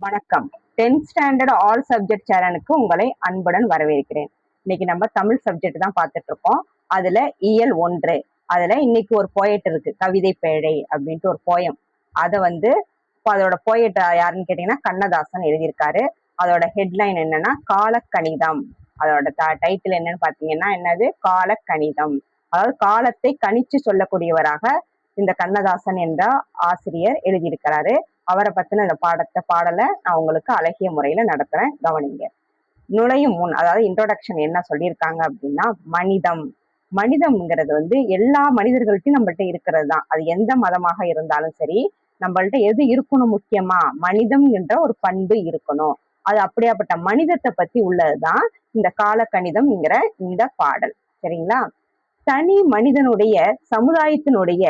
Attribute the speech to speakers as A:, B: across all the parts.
A: வணக்கம். 10th standard all subject சேனலுக்கு உங்களை அன்புடன் வரவேற்கிறேன். இன்னைக்கு நம்ம தமிழ் சப்ஜெக்ட் தான் பார்த்துட்டு இருக்கோம். அதுல இயல் 1. அதுல இன்னைக்கு ஒரு போயட் இருக்கு, கவிதை பேழை அப்படின்ட்டு ஒரு போயம். அதை அதோட போயட் யாருன்னு கேட்டீங்கன்னா கண்ணதாசன் எழுதியிருக்காரு. அதோட ஹெட்லைன் என்னன்னா காலக்கணிதம். அதோட டைட்டில் என்னன்னு பாத்தீங்கன்னா என்னது, காலக்கணிதம். அதாவது காலத்தை கணிச்சு சொல்லக்கூடியவராக இந்த கண்ணதாசன் என்ற ஆசிரியர் எழுதியிருக்கிறாரு. அவரை பத்தின இந்த பாடலை நான் உங்களுக்கு அழகிய முறையில நடத்துறேன், கவனிங்க. நுழையும் முன், அதாவது இன்ட்ரோடக்ஷன் என்ன சொல்லியிருக்காங்க அப்படின்னா, மனிதம்ங்கிறது எல்லா மனிதர்கள்ட்டையும் நம்மள்ட்ட இருக்கிறது தான். அது எந்த மதமாக இருந்தாலும் சரி, நம்மள்ட்ட எது இருக்கணும், முக்கியமா மனிதம் என்ற ஒரு பண்பு இருக்கணும். அது அப்படியாப்பட்ட மனிதத்தை பத்தி உள்ளதுதான் இந்த காலக்கணிதம்ங்கிற இந்த பாடல். சரிங்களா? தனி மனிதனுடைய சமுதாயத்தினுடைய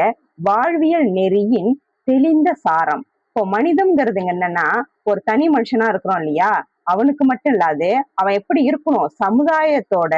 A: வாழ்வியல் நெறியின் தெளிந்த சாரம். இப்போ மனிதம்ங்கிறது என்னன்னா, ஒரு தனி மனுஷனா இருக்கிறோம் இல்லையா, அவனுக்கு மட்டும் இல்லாது அவன் எப்படி இருக்கணும், சமுதாயத்தோட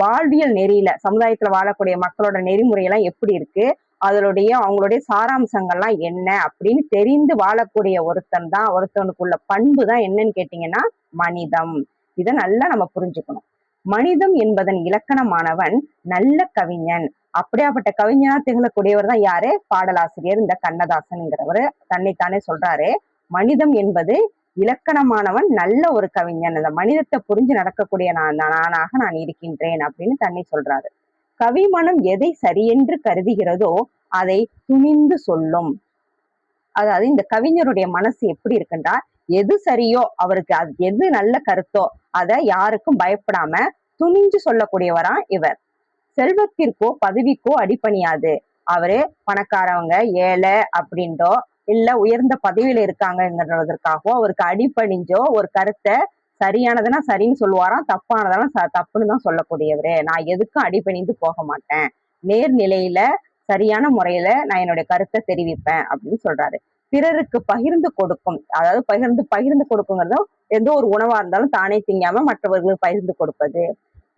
A: வாழ்வியல் நெறியில, சமுதாயத்துல வாழக்கூடிய மக்களோட நெறிமுறையெல்லாம் எப்படி இருக்கு, அவங்களுடைய சாராம்சங்கள்லாம் என்ன அப்படின்னு தெரிந்து வாழக்கூடிய ஒருத்தனுக்குள்ள பண்பு தான் என்னன்னு கேட்டீங்கன்னா மனிதம். இதை நல்லா நம்ம புரிஞ்சுக்கணும். மனிதம் என்பதன் இலக்கணமானவன் நல்ல கவிஞன். அப்படியாப்பட்ட கவிஞனா திகழக்கூடியவர் தான் யாரு, பாடலாசிரியர் இந்த கண்ணதாசன்ங்கிறவர் தன்னைத்தானே சொல்றாரு. மனிதம் என்பது இலக்கணமானவன் நல்ல ஒரு கவிஞன், அந்த மனிதத்தை புரிஞ்சு நடக்கக்கூடிய நானாக நான் இருக்கின்றேன் அப்படின்னு தன்னை சொல்றாரு. கவிமனம் எதை சரியென்று கருதுகிறதோ அதை துணிந்து சொல்லும். அதாவது இந்த கவிஞருடைய மனசு எப்படி இருக்குன்றா, எது சரியோ, அவருக்கு அது எது நல்ல கருத்தோ அதை யாருக்கும் பயப்படாம துணிஞ்சு சொல்லக்கூடியவரா இவர். செல்வத்திற்கோ பதவிக்கோ அடிப்பணியாது. அவரு பணக்காரவங்க ஏழை அப்படின்றோ இல்ல உயர்ந்த பதவியில இருக்காங்கிறதுக்காகவோ அவருக்கு அடிப்பணிஞ்சோ ஒரு கருத்தை சரியானதுன்னா சரின்னு சொல்லுவாராம், தப்பானதெல்லாம் தப்புன்னு தான் சொல்லக்கூடியவரு. நான் எதுக்கும் அடிப்பணிந்து போக மாட்டேன், நேர்நிலையில சரியான முறையில நான் என்னுடைய கருத்தை தெரிவிப்பேன் அப்படின்னு சொல்றாரு. பிறருக்கு பகிர்ந்து கொடுக்கும், அதாவது பகிர்ந்து கொடுக்குங்கிறதும் எந்த ஒரு உணவா இருந்தாலும் தானே திங்காம மற்றவர்களுக்கு பகிர்ந்து கொடுப்பது.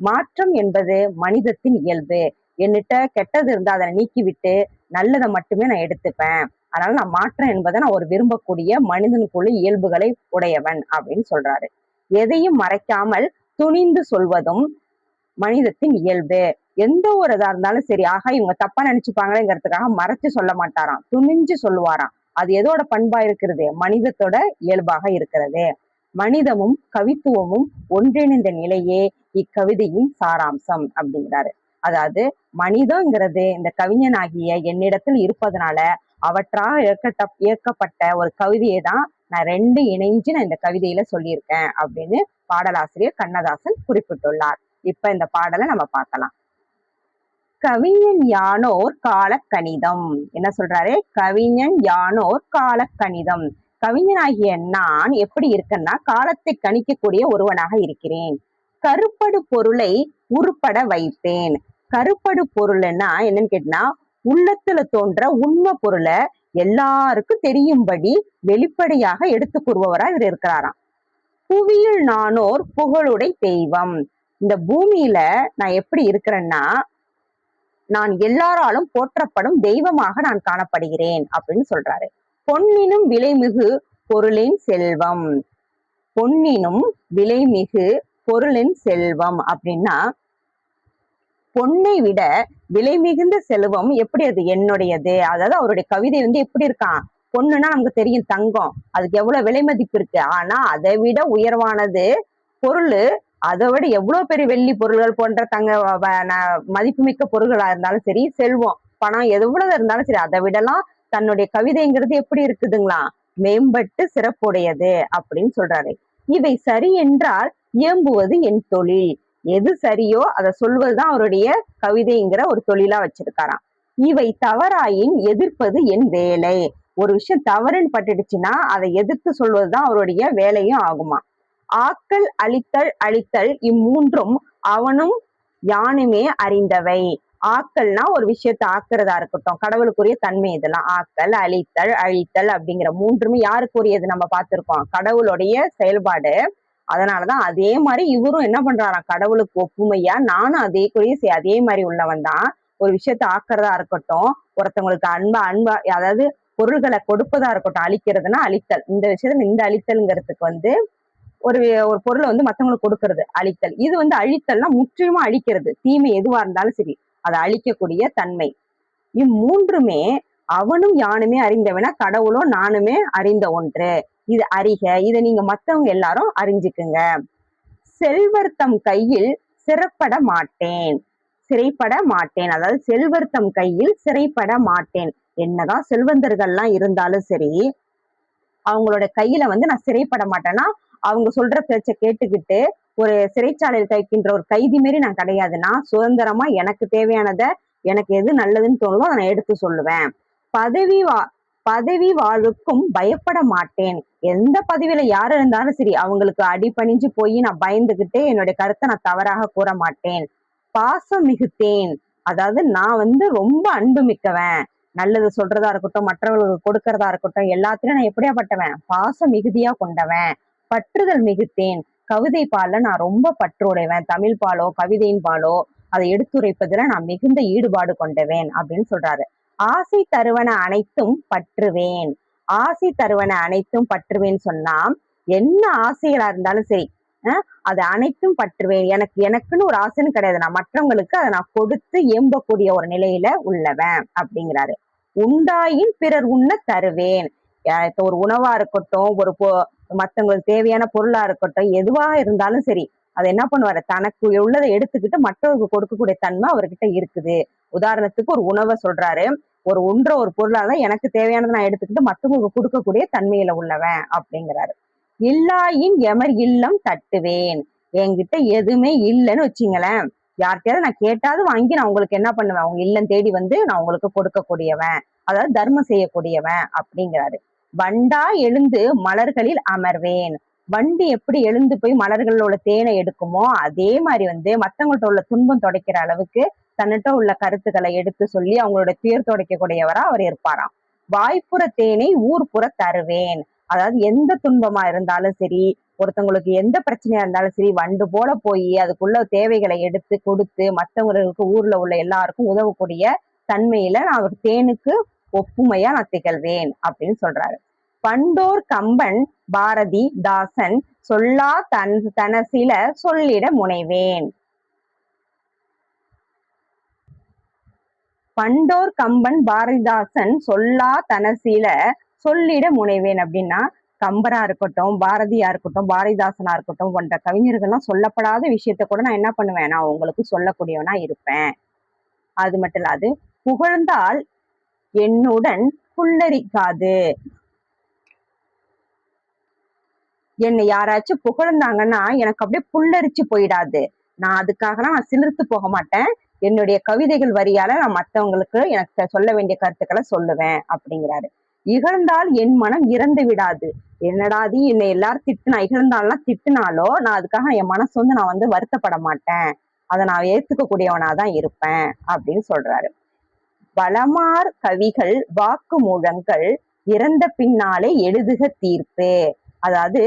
A: மாற்றம் என்பது மனிதத்தின் இயல்பு. என்னிட்ட கெட்டது இருந்தா அதை நீக்கிவிட்டு நல்லதை மட்டுமே நான் எடுத்துப்பேன். அதனால நான் மாற்றம் என்பதை நான் ஒரு விரும்பக்கூடிய மனிதனுக்குள்ள இயல்புகளை உடையவன் அப்படின்னு சொல்றாரு. எதையும் மறைக்காமல் துணிந்து சொல்வதும் மனிதத்தின் இயல்பு. எந்த ஒரு இதா இருந்தாலும் சரி, ஆக இவங்க தப்பா நினைச்சுப்பாங்களேங்கிறதுக்காக மறைச்சு சொல்ல மாட்டாராம், துணிஞ்சு சொல்லுவாராம். அது எதோட பண்பா இருக்கிறது, மனிதத்தோட இயல்பாக இருக்கிறது. மனிதமும் கவித்துவமும் ஒன்றிணைந்த நிலையே இக்கவிதையின் சாராம்சம் அப்படிங்கிறாரு. அதாவது மனிதங்கிறது இந்த கவிஞனாகிய என்னிடத்தில் இருப்பதனால அவற்றால் இயக்கப்பட்ட ஒரு கவிதையை தான் நான் ரெண்டு இணைஞ்சு நான் இந்த கவிதையில சொல்லியிருக்கேன் அப்படின்னு பாடலாசிரியர் கண்ணதாசன் குறிப்பிட்டுள்ளார். இப்ப இந்த பாடலை நம்ம பார்க்கலாம். கவிஞன் யானோர் காலக்கணிதம். என்ன சொல்றாரு, கவிஞன் யானோர் காலக்கணிதம். கவிஞனாகிய நான் எப்படி இருக்கேன்னா காலத்தை கணிக்கக்கூடிய ஒருவனாக இருக்கிறேன். கருப்படு பொருளை உருப்பட வைப்பேன். கருப்படு பொருள்னா என்னன்னு கேட்டா, உள்ளத்துல தோன்ற உண்மை பொருளை எல்லாருக்கும் தெரியும்படி வெளிப்படையாக எடுத்து கூறுபவரா இவர் இருக்கிறாராம். புவியில் நானோர் புகழுடை தெய்வம். இந்த பூமியில நான் எப்படி இருக்கிறேன்னா, நான் எல்லாராலும் போற்றப்படும் தெய்வமாக நான் காணப்படுகிறேன் அப்படின்னு சொல்றாரு. பொன்னினும் விலைமிகு பொருளின் செல்வம். பொன்னினும் விலைமிகு பொருளின் செல்வம் அப்படின்னா, பொன்னை விட விலை மிகுந்த செல்வம் எப்படி, அது என்னுடையது. அதாவது அவருடைய கவிதை எப்படி இருக்கான், பொண்ணுன்னா நமக்கு தெரியும் தங்கம், அதுக்கு எவ்வளவு விலை மதிப்பு இருக்கு. ஆனா அதை விட உயர்வானது பொருள், அதை விட எவ்வளவு பெரிய வெள்ளி பொருள்கள் போன்ற மதிப்புமிக்க பொருள்களா இருந்தாலும் சரி, செல்வம் பணம் எவ்வளவு இருந்தாலும் சரி, அதை விடலாம் தன்னுடைய கவிதைங்கிறது எப்படி இருக்குதுங்களா, மேம்பட்டு சிறப்புடையது அப்படின்னு சொல்றாரு. இவை சரி என்றால் இயம்புவது என் தொழில். எது சரியோ அதை சொல்வதுதான் அவருடைய கவிதைங்கிற ஒரு தொழிலா வச்சிருக்காராம். இவை தவறாயின் எதிர்ப்பது என் வேலை. ஒரு விஷயம் தவறுன்னு பட்டுடுச்சுன்னா அதை எதிர்த்து சொல்வதுதான் அவருடைய வேலையும் ஆகுமா. ஆக்கல் அழித்தல் அழித்தல் இம்மூன்றும் அவனும் யானுமே அறிந்தவை. ஆக்கல்னா ஒரு விஷயத்தை ஆக்குறதா இருக்கட்டும், கடவுளுக்குரிய தன்மை இதெல்லாம். ஆக்கல் அழித்தல் அழித்தல் அப்படிங்கிற மூன்றுமே யாருக்குரியது நம்ம பார்த்திருக்கோம், கடவுளுடைய செயல்பாடு. அதனாலதான் அதே மாதிரி இவரும் என்ன பண்றாராம், கடவுளுக்கு ஒப்புமையா நானும் அதே மாதிரி உள்ளவன் தான். ஒரு விஷயத்த ஆக்குறதா இருக்கட்டும், ஒருத்தவங்களுக்கு அன்பா அதாவது பொருள்களை கொடுப்பதா இருக்கட்டும், அழிக்கிறதுனா அழித்தல். இந்த விஷயத்துல இந்த அழித்தல்ங்கிறதுக்கு வந்து ஒரு ஒரு பொருளை வந்து மத்தவங்களுக்கு கொடுக்கறது அழித்தல். இது வந்து அழித்தல்னா முற்றிலுமா அழிக்கிறது. தீமை எதுவா இருந்தாலும் சரி, அதை அழிக்கக்கூடிய தன்மை. இம்மூன்றுமே அவனும் யானுமே அறிந்தவனா, கடவுளோ நானுமே அறிந்த ஒன்று. இது அறிக. இதை நீங்க மத்தவங்க எல்லாரும் அறிஞ்சுக்குங்க. செல்வர் தம் கையில் சிறைப்பட மாட்டேன். சிறைப்பட மாட்டேன். அதாவது செல்வர் தம் கையில் சிறைப்பட மாட்டேன். என்னதான் செல்வந்தர்கள்லாம் இருந்தாலும் சரி, அவங்களோட கையில வந்து நான் சிறைப்பட மாட்டேன்னா, அவங்க சொல்ற பேச்ச கேட்டுக்கிட்டு ஒரு சிறைச்சாலையில் கைக்கின்ற ஒரு கைதி மாரி நான் கிடையாது. நான் சுதந்திரமா எனக்கு தேவையானத, எனக்கு எது நல்லதுன்னு தோணுதோ அதை நான் எடுத்து சொல்லுவேன். பதவி பதவி வாழ்வுக்கும் பயப்பட மாட்டேன். எந்த பதவியில யாரு இருந்தாலும் சரி, அவங்களுக்கு அடிபணிஞ்சு போய் நான் பயந்துகிட்டு என்னுடைய கருத்தை நான் தவறாக கூற மாட்டேன். பாசம் மிகுத்தேன். அதாவது நான் வந்து ரொம்ப அன்பு மிக்கவன். நல்லது சொல்றதா இருக்கட்டும், மற்றவர்களுக்கு கொடுக்கறதா இருக்கட்டும், எல்லாத்திலும் நான் எப்படியாப்பட்டவன்? பாச மிகுதியா கொண்டவன். பற்றுதல் மிகுத்தேன். கவிதை பால்ல நான் ரொம்ப பற்றுடையவன். தமிழ் பாலோ கவிதையின் பாலோ அதை எடுத்துரைப்பதுல நான் மிகுந்த ஈடுபாடு கொண்டவேன் அப்படின்னு சொல்றாரு. ஆசை தருவன அனைத்தும் பற்றுவேன். ஆசை தருவன அனைத்தும் பற்றுவேன் சொன்னா, என்ன ஆசைகளா இருந்தாலும் சரி, அது அனைத்தும் பற்றுவேன். எனக்குன்னு ஒரு ஆசைன்னு கிடையாது. நான் மற்றவங்களுக்கு அதை நான் கொடுத்து ஏம்பக்கூடிய ஒரு நிலையில உள்ளவன் அப்படிங்கிறாரு. உண்டாயின் பிறர் உண்ண தருவேன். ஒரு உணவா இருக்கட்டும், ஒரு மத்தவங்களுக்கு தேவையான பொருளா இருக்கட்டும், எதுவா இருந்தாலும் சரி, அதை என்ன பண்ணுவாரு? தனக்கு உள்ளதை எடுத்துக்கிட்டு மற்றவருக்கு கொடுக்கக்கூடிய தன்மை அவர்கிட்ட இருக்குது. உதாரணத்துக்கு ஒரு உணவை சொல்றாரு. ஒரு பொருளா தான் எனக்கு தேவையானதை நான் எடுத்துக்கிட்டு மற்றவங்களுக்கு கொடுக்கக்கூடிய தன்மையில உள்ளவன் அப்படிங்கிறாரு. இல்லாயின் எமர் இல்லம் தட்டுவேன். என்கிட்ட எதுவுமே இல்லைன்னு வச்சுங்களேன், யார்கிட்டயாவது நான் கேட்டாவது வாங்கி நான் உங்களுக்கு என்ன பண்ணுவேன்? உங்க இல்லம் தேடி வந்து நான் உங்களுக்கு கொடுக்கக்கூடியவன், அதாவது தர்மம் செய்யக்கூடியவன் அப்படிங்கிறாரு. வண்டா எழுந்து மலர்களில் அமர்வேன். வண்டு எப்படி எழுந்து போய் மலர்களோட தேனை எடுக்குமோ, அதே மாதிரி வந்து மத்தவங்கள்ட்ட உள்ள துன்பம் துடைக்கிற அளவுக்கு தன்னிட்ட உள்ள கருத்துக்களை எடுத்து சொல்லி அவங்களோட துயர் துடைக்கக்கூடியவரா அவர் இருப்பாராம். வாய்ப்புற தேனை ஊர்ப்புற தருவேன். அதாவது எந்த துன்பமா இருந்தாலும் சரி, ஒருத்தவங்களுக்கு எந்த பிரச்சனையா இருந்தாலும் சரி, வண்டு போல போய் அதுக்குள்ள தேவைகளை எடுத்து கொடுத்து மற்றவங்களுக்கு ஊர்ல உள்ள எல்லாருக்கும் உதவக்கூடிய தன்மையில நான் ஒரு தேனுக்கு ஒப்புமையா நான் திகழ்வேன் அப்படின்னு சொல்றாரு. பண்டோர் கம்பன் பாரதி தாசன் சொல்லா தனசில சொல்லிட முனைவேன். பண்டோர் கம்பன் பாரதிதாசன் சொல்லா தனசில சொல்லிட முனைவேன் அப்படின்னா, கம்பரா இருக்கட்டும், பாரதியா இருக்கட்டும், பாரதிதாசனா இருக்கட்டும் போன்ற கவிஞர்கள்லாம் சொல்லப்படாத விஷயத்த கூட நான் என்ன பண்ணுவேன்? நான் உங்களுக்கு சொல்லக்கூடியவனா இருப்பேன். அது மட்டும் இல்லாது, புகழ்ந்தால் என்னுடன் புல்லரிக்காது. என்னை யாராச்சும் புகழ்ந்தாங்கன்னா எனக்கு அப்படியே புல்லரிச்சு போயிடாது. நான் அதுக்காகலாம் நான் சிலிர்த்து போக மாட்டேன். என்னுடைய கவிதைகள் வரியால நான் மற்றவங்களுக்கு எனக்கு சொல்ல வேண்டிய கருத்துக்களை சொல்லுவேன் அப்படிங்கிறாரு. இகழ்ந்தால் என் மனம் இறந்து விடாது. என்னடாது என்னை எல்லாரும் இகழ்ந்தாலாம் திட்டுனாலோ நான் அதுக்காக என் மனசு வந்து நான் வந்து வருத்தப்பட மாட்டேன். அதை நான் ஏத்துக்கக்கூடியவனாதான் இருப்பேன் அப்படின்னு சொல்றாரு. வளமார் கவிகள் வாக்கு மூலங்கள் இறந்த பின்னாலே எழுதுக தீர்ப்பு. அதாவது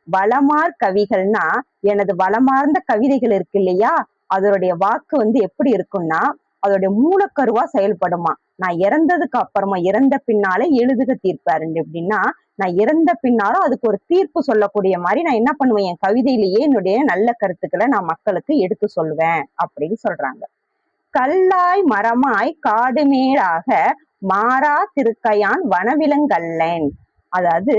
A: வளமார் கவிகள்னா எனது வளமார்ந்த கவிதைகள் இருக்கு இல்லையா, அதனுடைய வாக்கு வந்து எப்படி இருக்கும்னா அதோடைய மூலக்கருவா செயல்படுமா. நான் இறந்ததுக்கு அப்புறமா இறந்த பின்னாலே எழுதுக தீர்ப்பாரு அப்படின்னா, நான் இறந்த பின்னாலும் அதுக்கு ஒரு தீர்ப்பு சொல்லக்கூடிய மாதிரி நான் என்ன பண்ணுவேன்? என் கவிதையிலேயே என்னுடைய நல்ல கருத்துக்களை நான் மக்களுக்கு எடுத்து சொல்லுவேன் அப்படின்னு சொல்றாங்க. கல்லாய் மரமாய் காடுமேடாக மாறா திருக்கையான் வனவிலங்கல்லன். அதாவது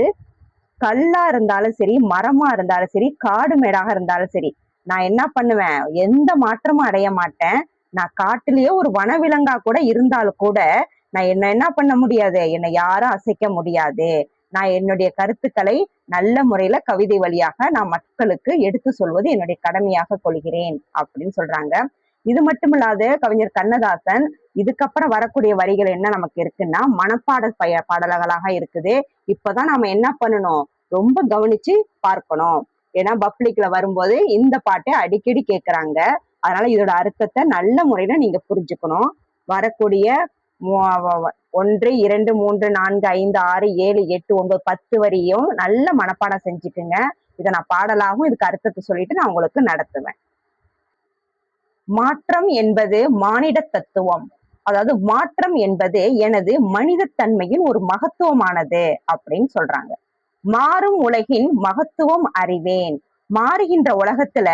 A: கல்லா இருந்தாலும் சரி, மரமா இருந்தாலும் சரி, காடு மேடாக இருந்தாலும் சரி, நான் என்ன பண்ணுவேன்? எந்த மாற்றமும் அடைய மாட்டேன். நான் காட்டிலேயே ஒரு வனவிலங்கா கூட இருந்தாலும் கூட நான் என்ன பண்ண முடியாது? என்னை யாரும் அசைக்க முடியாது. நான் என்னுடைய கருத்துக்களை நல்ல முறையில கவிதை வழியாக நான் மக்களுக்கு எடுத்து சொல்வது என்னுடைய கடமையாக கொள்கிறேன் அப்படின்னு சொல்றாங்க. இது மட்டும் இல்லாத கவிஞர் கண்ணதாசன் இதுக்கப்புறம் வரக்கூடிய வரிகள் என்ன நமக்கு இருக்குன்னா மனப்பாட பாடல்களாக இருக்குது. இப்பதான் நாம என்ன பண்ணணும்? ரொம்ப கவனிச்சு பார்க்கணும். ஏன்னா பப்ளிக்ல வரும்போது இந்த பாட்டை அடிக்கடி கேட்கறாங்க. அதனால இதோட அர்த்தத்தை நல்ல முறையில நீங்க புரிஞ்சுக்கணும். வரக்கூடிய 1, 2, 3, 4, 5, 6, 7, 8, 9, 10 வரியும் நல்ல மனப்பாடம் செஞ்சுக்குங்க. இதை நான் பாடலாகவும் இதுக்கு அர்த்தத்தை சொல்லிட்டு நான் உங்களுக்கு நடத்துவேன். மாற்றம் என்பது மானிட தத்துவம். அதாவது மாற்றம் என்பது எனது மனித தன்மையில் ஒரு மகத்துவமானது அப்படின்னு சொல்றாங்க. மாறும் உலகின் மகத்துவம் அறிவேன். மாறுகின்ற உலகத்துல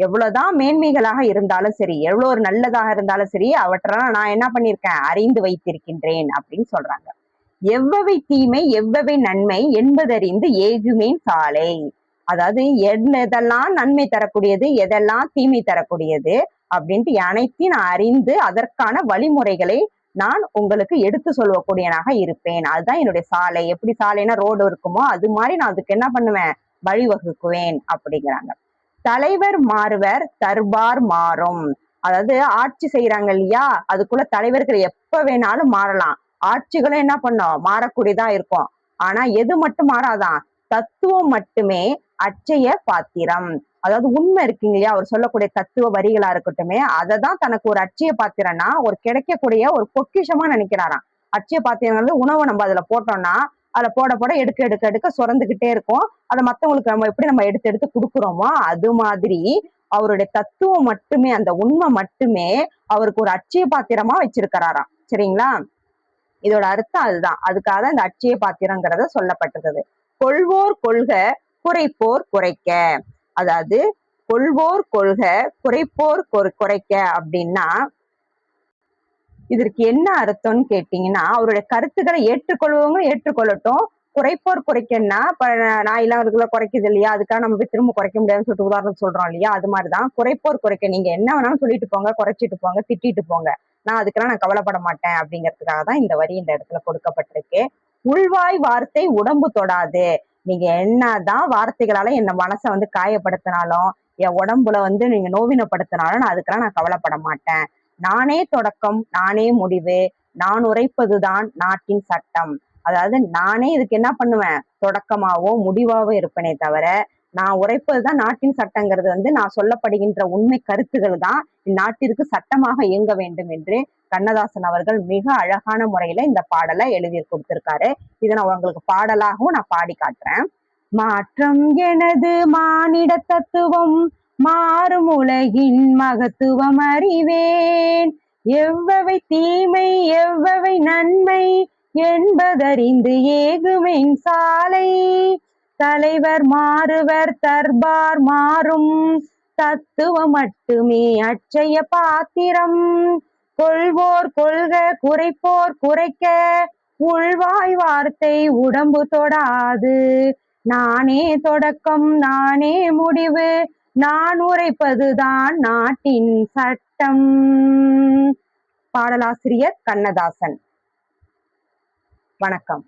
A: எவ்வளவுதான் மேன்மைகளாக இருந்தாலும் சரி, எவ்வளவு ஒரு நல்லதாக இருந்தாலும் சரி, அவற்றெல்லாம் நான் என்ன பண்ணியிருக்கேன், அறிந்து வைத்திருக்கின்றேன் அப்படின்னு சொல்றாங்க. எவ்வவை தீமை எவ்வவை நன்மை என்பதறிந்து ஏகுமேன் சாலை. அதாவது எதெல்லாம் நன்மை தரக்கூடியது, எதெல்லாம் தீமை தரக்கூடியது அப்படின்ட்டு அனைத்தையும் நான் அறிந்து அதற்கான வழிமுறைகளை நான் உங்களுக்கு எடுத்து சொல்லக்கூடியனாக இருப்பேன். அதுதான் என்னுடைய சாலை. எப்படி சாலைனா ரோடு இருக்குமோ அது மாதிரி நான் அதுக்கு என்ன பண்ணுவேன், வழிவகுக்குவேன் அப்படிங்கிறாங்க. தலைவர் மாறுவர் தர்பார் மாறும். அதாவது ஆட்சி செய்யறாங்க இல்லையா, அதுக்குள்ள தலைவர்கள் எப்ப வேணாலும் மாறலாம். ஆட்சிகளும் என்ன பண்ணும், மாறக்கூடியதா இருக்கும். ஆனா எது மட்டும் மாறாதான், தத்துவம் மட்டுமே அச்சய பாத்திரம். அதாவது உண்மை இருக்குங்க இல்லையா, அவர் சொல்லக்கூடிய தத்துவ வரிகளா இருக்கட்டுமே, அததான் தனக்கு ஒரு அட்சய பாத்திரம்னா ஒரு கிடைக்கக்கூடிய ஒரு பொக்கிஷமா நினைக்கிறாராம். அட்சய பாத்திரம் வந்து உணவை நம்ம அதுல போட்டோம்னா அதுல போட போட எடுக்க எடுக்க எடுக்க சுரந்துகிட்டே இருக்கும். அதை மத்தவங்களுக்கு நம்ம எப்படி நம்ம எடுத்து எடுத்து கொடுக்குறோமோ அது மாதிரி அவருடைய தத்துவம் மட்டுமே, அந்த உண்மை மட்டுமே அவருக்கு ஒரு அட்சய பாத்திரமா வச்சிருக்கிறாராம். சரிங்களா? இதோட அர்த்தம் அதுதான். அதுக்காக தான் இந்த அட்சய பாத்திரங்கிறத சொல்லப்பட்டிருக்குது. கொள்வோர் கொள்க குறைப்போர் குறைக்க. அதாவது கொள்வோர் கொள்க குறைப்போர் குறைக்க அப்படின்னா இதற்கு என்ன அர்த்தம்னு கேட்டீங்கன்னா, அவருடைய கருத்துக்களை ஏற்றுக்கொள்வவங்க ஏற்றுக்கொள்ளட்டும், குறைப்போர் குறைக்கன்னா இப்ப நான் எல்லாம் அதுக்குள்ள குறைக்குது இல்லையா, அதுக்காக நம்ம போய் திரும்ப குறைக்க முடியாதுன்னு சொல்லிட்டு உதாரணம் சொல்றோம் இல்லையா, அது மாதிரிதான் குறைப்போர் குறைக்க. நீங்க என்ன வேணாலும் சொல்லிட்டு போங்க, குறைச்சிட்டு போங்க, திட்டிட்டு போங்க, நான் அதுக்கெல்லாம் நான் கவலைப்பட மாட்டேன் அப்படிங்கிறதுக்காக தான் இந்த வரி இந்த இடத்துல கொடுக்கப்பட்டிருக்கு. உள்வாய் வார்த்தை உடம்பு தொடாது. நீங்க என்னதான் வார்த்தைகளால என்ன மனசை வந்து காயப்படுத்தினாலும், என் உடம்புல வந்து நீங்க நோவினப்படுத்தினாலும் நான் அதுக்கெல்லாம் நான் கவலைப்பட மாட்டேன். நானே தொடக்கம் நானே முடிவு, நான் உரைப்பதுதான் நாட்டின் சட்டம். அதாவது நானே இதுக்கு என்ன பண்ணுவேன், தொடக்கமாவோ முடிவாவோ இருப்பேனே தவிர நான் உரைப்பதுதான் நாட்டின் சட்டங்கிறது வந்து நான் சொல்லப்படுகின்ற உண்மை கருத்துக்கள் தான் இந்நாட்டிற்கு சட்டமாக இயங்க வேண்டும் என்று கண்ணதாசன் அவர்கள் மிக அழகான முறையில இந்த பாடலை எழுதி கொடுத்திருக்காரு. இதை நான் உங்களுக்கு பாடலாகவும் நான் பாடி காட்டுறேன். மாற்றம் எனது மானிட தத்துவம், மாறும் உலகின் மகத்துவம் அறிவேன். எவ்வவை தீமை எவ்வவை நன்மை என்பதறிந்து ஏகுமென் சாலை. தலைவர் மாறுவர் தர்பார் மாறும், தத்துவம் மட்டுமே அட்சய பாத்திரம். கொள்வோர் கொள்க குறைப்போர் குறைக்க, உள்வாய் வார்த்தை உடம்பு தொடாது. நானே தொடக்கம் நானே முடிவு, நான் உரைப்பதுதான் நாட்டின் சட்டம். பாடலாசிரியர் கண்ணதாசன். வணக்கம்.